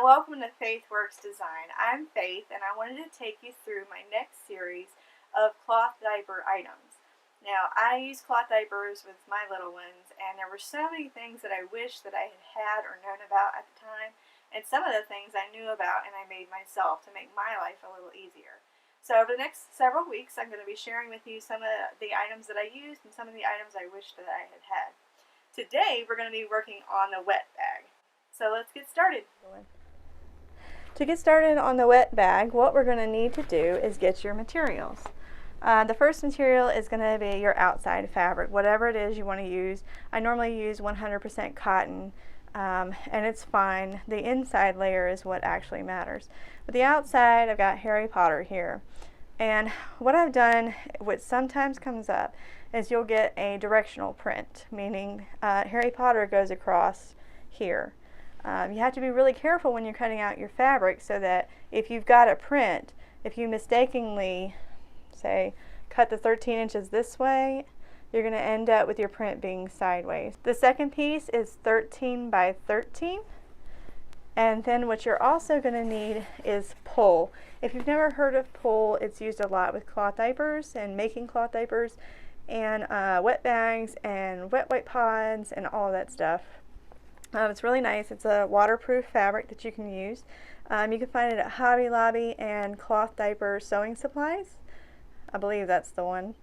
welcome to Faith Works Design. I'm Faith, and I wanted to take you through my next series of cloth diaper items. Now, I use cloth diapers with my little ones, and there were so many things that I wish that I had or known about at the time, and some of the things I knew about and I made myself to make my life a little easier. So over the next several weeks, I'm going to be sharing with you some of the items that I used and some of the items I wish that I had had. Today, we're going to be working on the wet bag. So let's get started. To get started on the wet bag, what we're going to need to do is get your materials. The first material is going to be your outside fabric, whatever it is you want to use. I normally use 100% cotton, and it's fine. The inside layer is what actually matters. But the outside, I've got Harry Potter here. And what I've done, what sometimes comes up, is you'll get a directional print, meaning Harry Potter goes across here. You have to be really careful when you're cutting out your fabric so that if you've got a print, if you mistakenly, say, cut the 13 inches this way, you're going to end up with your print being sideways. The second piece is 13 by 13. And then what you're also going to need is pull. If you've never heard of pull, it's used a lot with cloth diapers and making cloth diapers and wet bags and wet wipe pods and all of that stuff. It's really nice. It's a waterproof fabric that you can use. You can find it at Hobby Lobby and Cloth Diaper Sewing Supplies. I believe that's the one.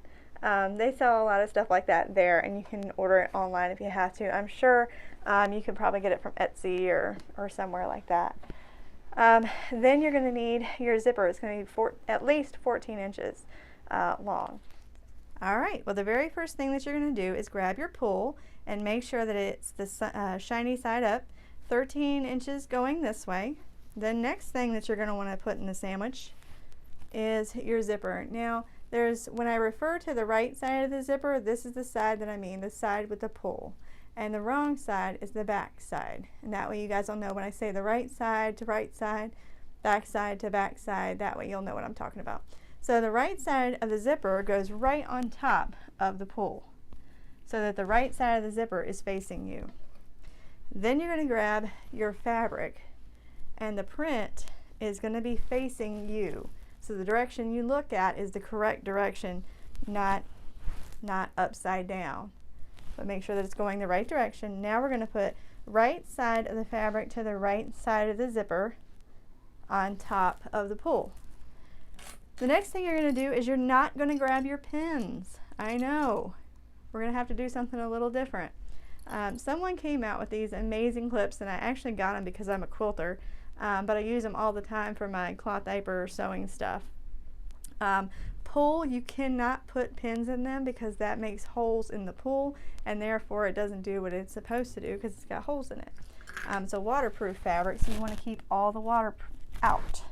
They sell a lot of stuff like that there, and you can order it online if you have to. I'm sure you can probably get it from Etsy or somewhere like that. Then you're going to need your zipper. It's going to be at least 14 inches long. Alright, well the very first thing that you're going to do is grab your pull and make sure that it's the shiny side up, 13 inches going this way. The next thing that you're going to want to put in the sandwich is your zipper. Now, when I refer to the right side of the zipper, this is the side that I mean, the side with the pull. And the wrong side is the back side. And that way you guys will know when I say the right side to right side, back side to back side, that way you'll know what I'm talking about. So the right side of the zipper goes right on top of the pull, so that the right side of the zipper is facing you. Then you're going to grab your fabric, and the print is going to be facing you. So the direction you look at is the correct direction, not upside down. But make sure that it's going the right direction. Now we're going to put right side of the fabric to the right side of the zipper on top of the pull. The next thing you're going to do is you're not going to grab your pins. I know. We're going to have to do something a little different. Someone came out with these amazing clips, and I actually got them because I'm a quilter, but I use them all the time for my cloth diaper sewing stuff. Pull, you cannot put pins in them because that makes holes in the pull, and therefore it doesn't do what it's supposed to do because it's got holes in it. It's a waterproof fabric, so you want to keep all the water out.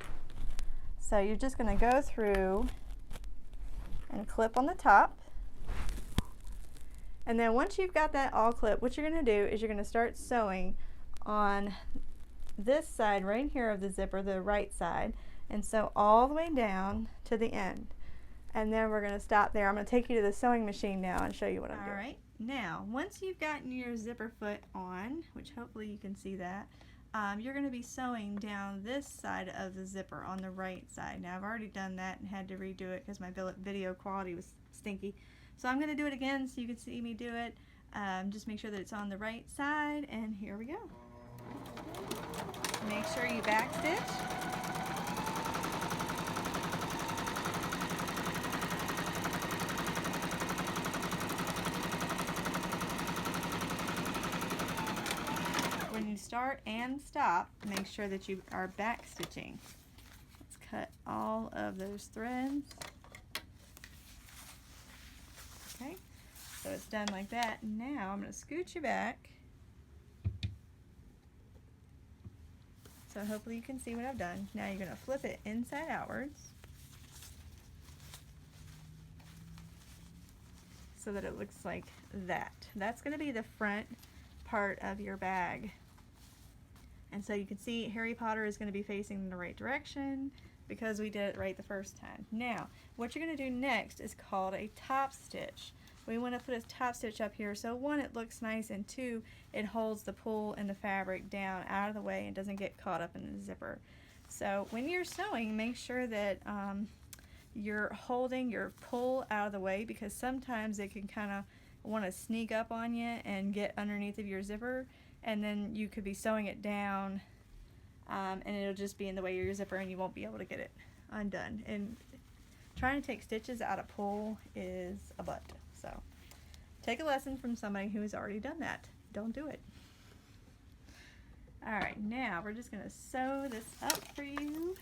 So you're just going to go through and clip on the top. And then once you've got that all clipped, what you're going to do is you're going to start sewing on this side right here of the zipper, the right side, and sew all the way down to the end. And then we're going to stop there. I'm going to take you to the sewing machine now and show you what I'm doing. Alright, now once you've gotten your zipper foot on, which hopefully you can see that, you're going to be sewing down this side of the zipper on the right side. Now I've already done that and had to redo it because my video quality was stinky. So I'm going to do it again so you can see me do it. Just make sure that it's on the right side, and here we go. Make sure you backstitch. When you start and stop, make sure that you are back stitching. Let's cut all of those threads. Okay, so it's done like that. Now I'm going to scoot you back. So hopefully you can see what I've done. Now you're going to flip it inside outwards so that it looks like that. That's going to be the front part of your bag. And so you can see Harry Potter is going to be facing in the right direction because we did it right the first time. Now, what you're going to do next is called a top stitch, we want to put a top stitch up here so one, it looks nice, and two, it holds the pull in the fabric down out of the way and doesn't get caught up in the zipper. So when you're sewing, make sure that you're holding your pull out of the way, because sometimes it can kind of want to sneak up on you and get underneath of your zipper, and then you could be sewing it down and it'll just be in the way of your zipper and you won't be able to get it undone. And trying to take stitches out of pull is a butt. So take a lesson from somebody who has already done that. Don't do it. Alright, now we're just going to sew this up for you.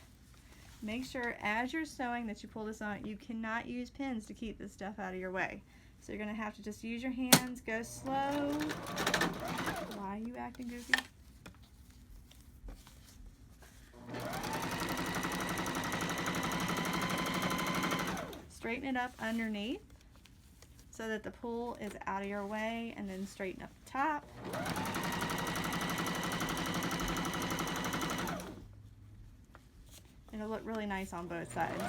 Make sure as you're sewing that you pull this on. You cannot use pins to keep this stuff out of your way. So you're going to have to just use your hands, go slow. Why are you acting goofy? Straighten it up underneath so that the pull is out of your way, and then straighten up the top. It'll look really nice on both sides.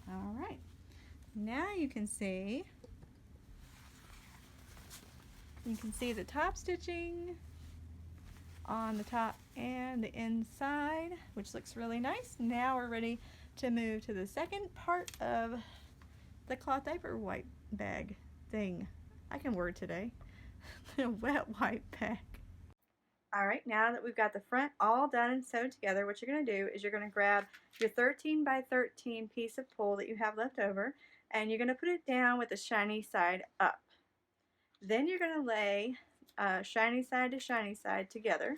All right, now you can see the top stitching on the top and the inside, which looks really nice. Now we're ready to move to the second part of the cloth diaper wipe bag thing. I can word today. The wet wipe bag. Alright, now that we've got the front all done and sewed together, what you're going to do is you're going to grab your 13 by 13 piece of pull that you have left over, and you're going to put it down with the shiny side up. Then you're going to lay shiny side to shiny side together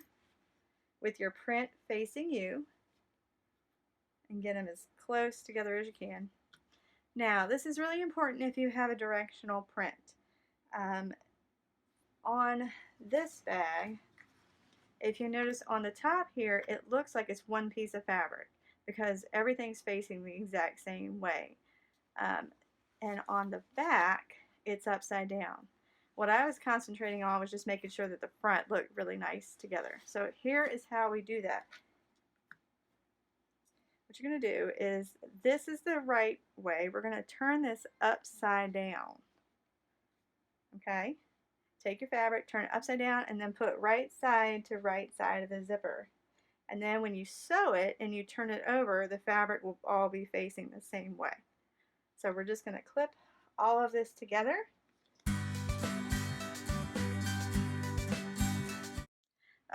with your print facing you, and get them as close together as you can. Now, this is really important if you have a directional print. On this bag, if you notice on the top here, it looks like it's one piece of fabric because everything's facing the exact same way. And on the back, it's upside down. What I was concentrating on was just making sure that the front looked really nice together. So here is how we do that. What you're going to do is, this is the right way. We're going to turn this upside down. Okay? Take your fabric, turn it upside down, and then put right side to right side of the zipper. And then when you sew it and you turn it over, the fabric will all be facing the same way. So we're just going to clip all of this together.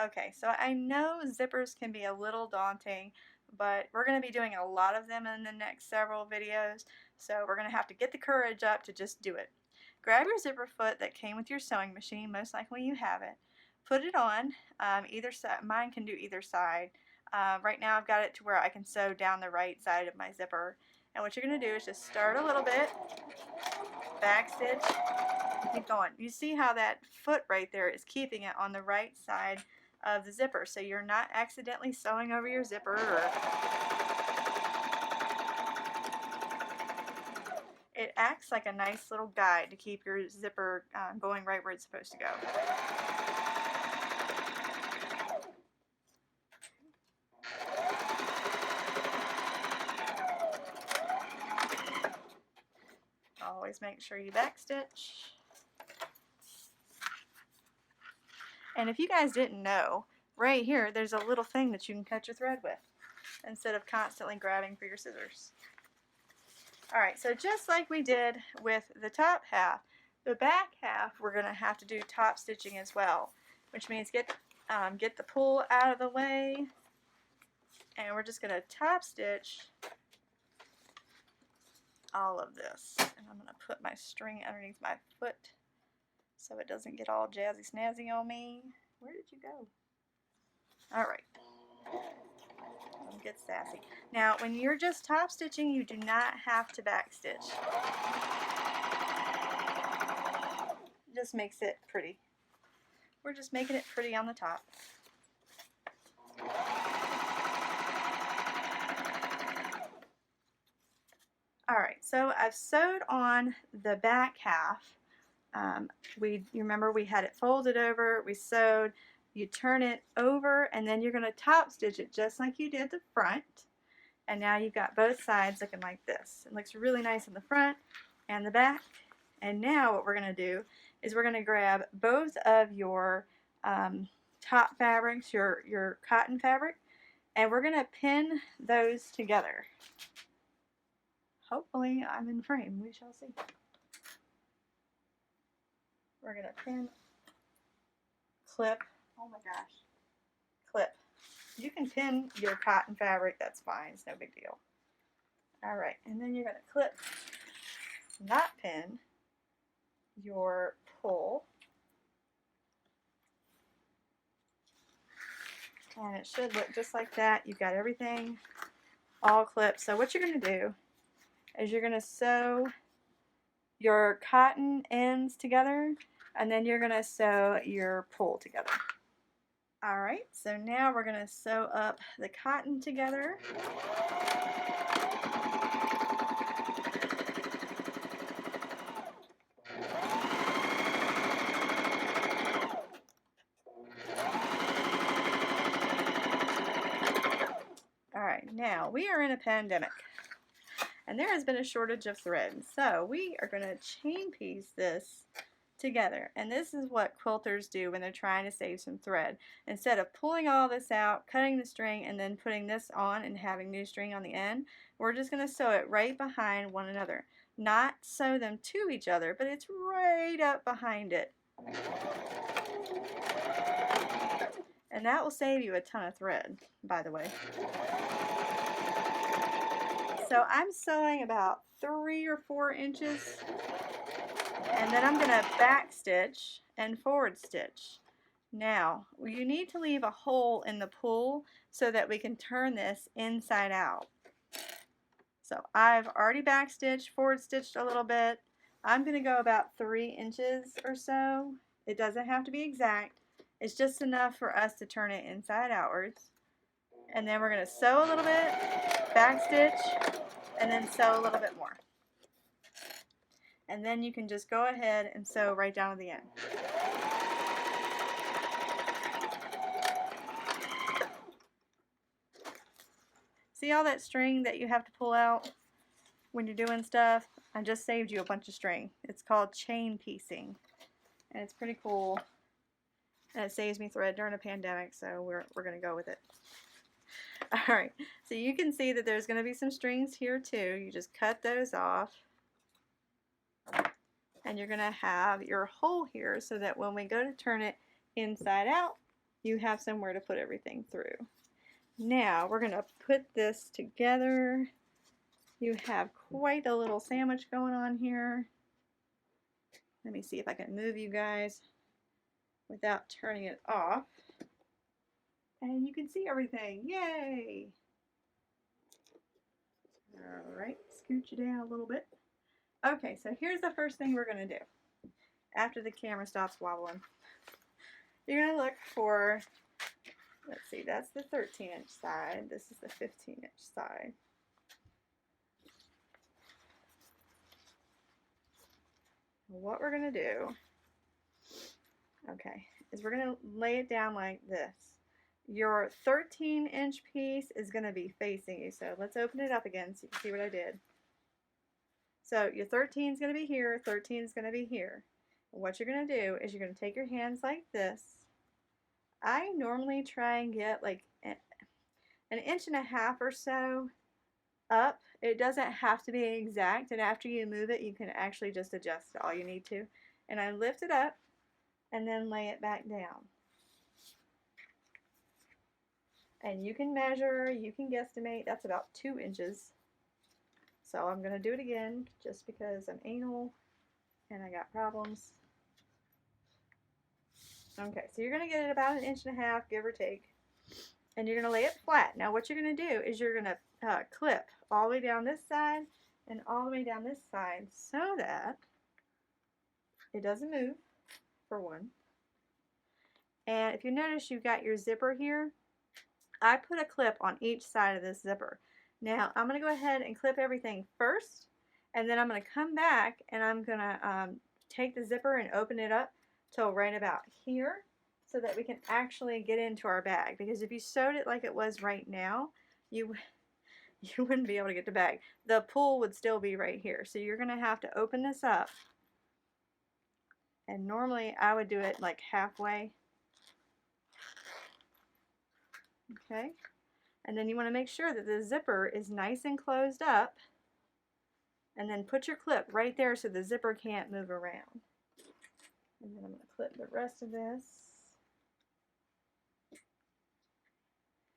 Okay, so I know zippers can be a little daunting, but we're going to be doing a lot of them in the next several videos, so we're going to have to get the courage up to just do it. Grab your zipper foot that came with your sewing machine, most likely you have it. Put it on either side. Mine can do either side. Right now I've got it to where I can sew down the right side of my zipper. And what you're going to do is just start a little bit, back stitch, and keep going. You see how that foot right there is keeping it on the right side of the zipper, so you're not accidentally sewing over your zipper. It acts like a nice little guide to keep your zipper going right where it's supposed to go. Always make sure you back stitch. And if you guys didn't know, right here there's a little thing that you can cut your thread with instead of constantly grabbing for your scissors. Alright, so just like we did with the top half, the back half we're going to have to do top stitching as well, which means get the pull out of the way, and we're just going to top stitch all of this. And I'm going to put my string underneath my foot so it doesn't get all jazzy snazzy on me. Where did you go? Alright. Don't get sassy. Now, when you're just top stitching, you do not have to back stitch. It just makes it pretty. We're just making it pretty on the top. Alright, so I've sewed on the back half You remember we had it folded over, we sewed, you turn it over, and then you're going to top stitch it just like you did the front. And now you've got both sides looking like this. It looks really nice in the front and the back. And now what we're going to do is we're going to grab both of your top fabrics, your cotton fabric, and we're going to pin those together. Hopefully I'm in frame. We shall see. We're going to pin, clip, oh my gosh, clip. You can pin your cotton fabric, that's fine, it's no big deal. Alright, and then you're going to clip, not pin, your pull. And it should look just like that. You've got everything all clipped. So what you're going to do is you're going to sew your cotton ends together, and then you're going to sew your pull together. Alright, so now we're going to sew up the cotton together. Alright, now we are in a pandemic, and there has been a shortage of thread, so we are going to chain piece this together. And this is what quilters do when they're trying to save some thread. Instead of pulling all this out, cutting the string, and then putting this on and having new string on the end, we're just going to sew it right behind one another. Not sew them to each other, but it's right up behind it. And that will save you a ton of thread, by the way. So I'm sewing about 3 or 4 inches, and then I'm going to back stitch and forward stitch. Now, you need to leave a hole in the pull so that we can turn this inside out. So I've already back stitched, forward stitched a little bit. I'm going to go about 3 inches or so. It doesn't have to be exact. It's just enough for us to turn it inside outwards. And then we're going to sew a little bit, back stitch, and then sew a little bit more. And then you can just go ahead and sew right down to the end. See all that string that you have to pull out when you're doing stuff? I just saved you a bunch of string. It's called chain piecing, and it's pretty cool. And it saves me thread during a pandemic, so we're going to go with it. Alright, so you can see that there's going to be some strings here too. You just cut those off. And you're going to have your hole here so that when we go to turn it inside out, you have somewhere to put everything through. Now we're going to put this together. You have quite a little sandwich going on here. Let me see if I can move you guys without turning it off. And you can see everything. Yay! Alright, scooch it down a little bit. Okay, so here's the first thing we're going to do after the camera stops wobbling. You're going to look for, let's see, that's the 13-inch side. This is the 15-inch side. What we're going to do, okay, is we're going to lay it down like this. Your 13-inch piece is going to be facing you. So let's open it up again so you can see what I did. So your 13 is going to be here, 13 is going to be here. And what you're going to do is you're going to take your hands like this. I normally try and get like an 1.5 inches or so up. It doesn't have to be exact, and after you move it, you can actually just adjust it all you need to. And I lift it up and then lay it back down. And you can measure, you can guesstimate, that's about 2 inches. So I'm going to do it again just because I'm anal and I got problems. Okay, so you're going to get it about 1.5 inches, give or take. And you're going to lay it flat. Now what you're going to do is you're going to clip all the way down this side and all the way down this side so that it doesn't move, for one. And if you notice, you've got your zipper here. I put a clip on each side of this zipper. Now I'm going to go ahead and clip everything first, and then I'm going to come back and I'm going to take the zipper and open it up till right about here so that we can actually get into our bag. Because if you sewed it like it was right now, you wouldn't be able to get the bag. The pull would still be right here. So you're going to have to open this up. And normally I would do it like halfway. Okay. And then you want to make sure that the zipper is nice and closed up. And then put your clip right there so the zipper can't move around. And then I'm going to clip the rest of this.